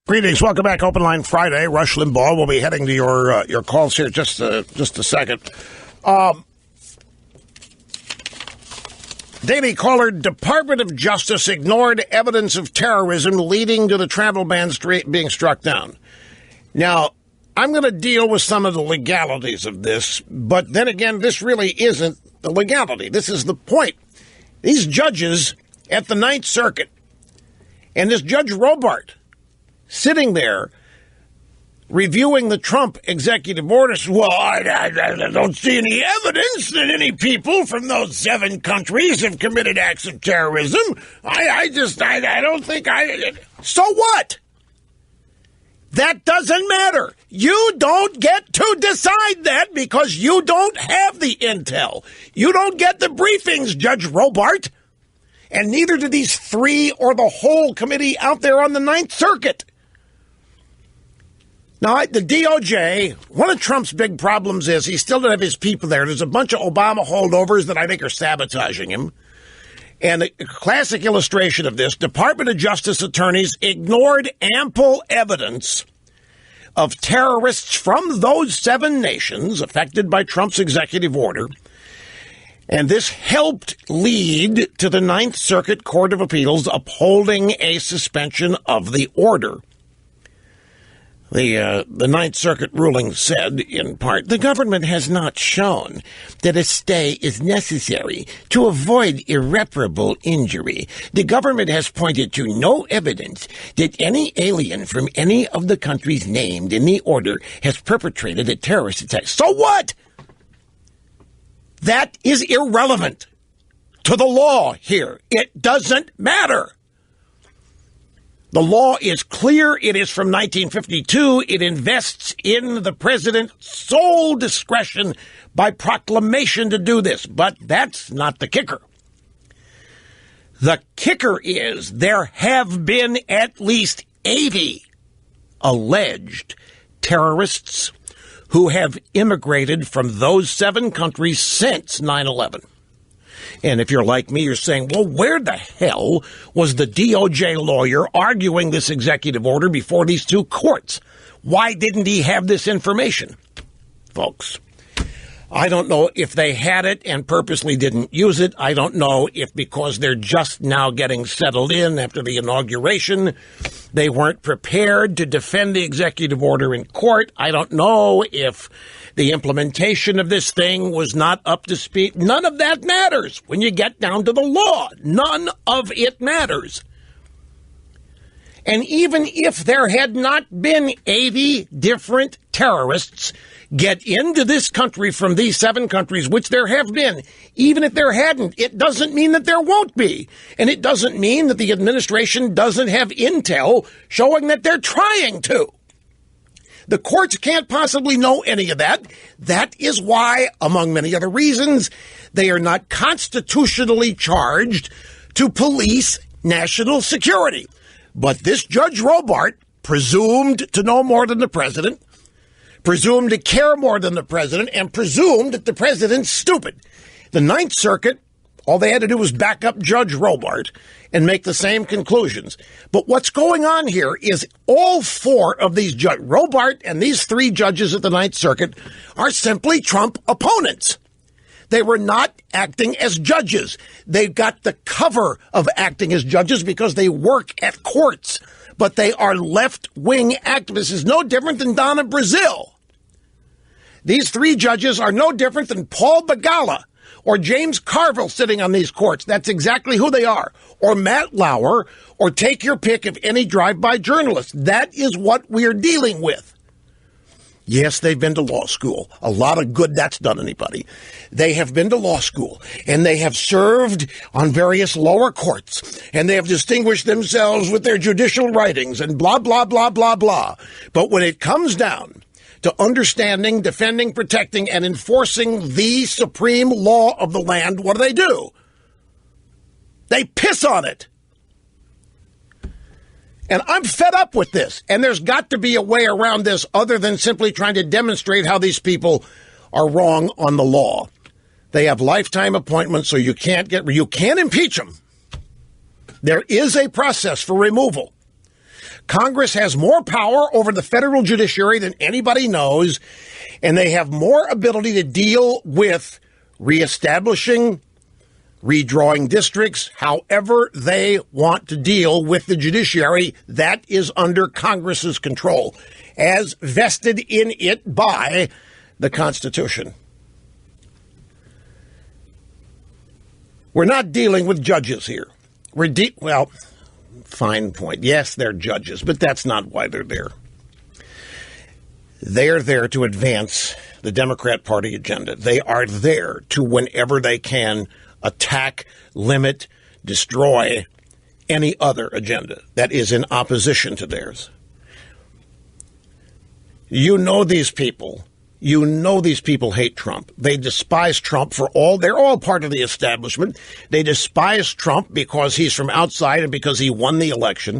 Greetings. Welcome back. Open Line Friday. Rush Limbaugh. We'll be heading to your calls here just a second. Daily caller, Department of Justice ignored evidence of terrorism leading to the travel ban being struck down. Now, I'm going to deal with some of the legalities of this, but then again, this really isn't the legality. This is the point. These judges at the Ninth Circuit and this Judge Robart sitting there reviewing the Trump executive orders. Well, I don't see any evidence that any people from those 7 countries have committed acts of terrorism. I don't think So what? That doesn't matter. You don't get to decide that because you don't have the intel. You don't get the briefings, Judge Robart. And neither do these 3 or the whole committee out there on the Ninth Circuit. Now, the DOJ, one of Trump's big problems is he still doesn't have his people there. There's a bunch of Obama holdovers that I think are sabotaging him. And a classic illustration of this, Department of Justice attorneys ignored ample evidence of terrorists from those 7 nations affected by Trump's executive order. And this helped lead to the Ninth Circuit Court of Appeals upholding a suspension of the order. The Ninth Circuit ruling said, in part, the government has not shown that a stay is necessary to avoid irreparable injury. The government has pointed to no evidence that any alien from any of the countries named in the order has perpetrated a terrorist attack. So what? That is irrelevant to the law here. It doesn't matter. The law is clear. It is from 1952. It invests in the president's sole discretion by proclamation to do this. But that's not the kicker. The kicker is there have been at least 80 alleged terrorists who have immigrated from those 7 countries since 9/11. And if you're like me, you're saying, well, where the hell was the DOJ lawyer arguing this executive order before these 2 courts? Why didn't he have this information? Folks, I don't know if they had it and purposely didn't use it. I don't know if because they're just now getting settled in after the inauguration, they weren't prepared to defend the executive order in court. I don't know if the implementation of this thing was not up to speed. None of that matters when you get down to the law. None of it matters. And even if there had not been 80 different terrorists get into this country from these 7 countries, which there have been, even if there hadn't, it doesn't mean that there won't be. And it doesn't mean that the administration doesn't have intel showing that they're trying to. The courts can't possibly know any of that. That is why, among many other reasons, they are not constitutionally charged to police national security. But this Judge Robart, presumed to know more than the president, presumed to care more than the president, and presumed that the president's stupid. The Ninth Circuit, all they had to do was back up Judge Robart and make the same conclusions. But what's going on here is all 4 of these judges, Robart and these 3 judges at the Ninth Circuit, are simply Trump opponents. They were not acting as judges. They got the cover of acting as judges because they work at courts. But they are left-wing activists. It's no different than Donna Brazil. These 3 judges are no different than Paul Begala or James Carville sitting on these courts. That's exactly who they are. Or Matt Lauer, or take your pick of any drive-by journalist. That is what we're dealing with. Yes, they've been to law school. A lot of good that's done anybody. They have been to law school, and they have served on various lower courts, and they have distinguished themselves with their judicial writings and blah, blah, blah, blah, blah. But when it comes down to understanding, defending, protecting, and enforcing the supreme law of the land, what do? They piss on it. And I'm fed up with this. And there's got to be a way around this other than simply trying to demonstrate how these people are wrong on the law. They have lifetime appointments, so you can't impeach them. There is a process for removal. Congress has more power over the federal judiciary than anybody knows, and they have more ability to deal with reestablishing, redrawing districts, however they want to deal with the judiciary. That is under Congress's control, as vested in it by the Constitution. We're not dealing with judges here. Well, fine point. Yes, they're judges, but that's not why they're there. They're there to advance the Democrat Party agenda. They are there to, whenever they can, attack, limit, destroy any other agenda that is in opposition to theirs. You know these people. You know these people hate Trump. They despise Trump they're all part of the establishment. They despise Trump because he's from outside and because he won the election.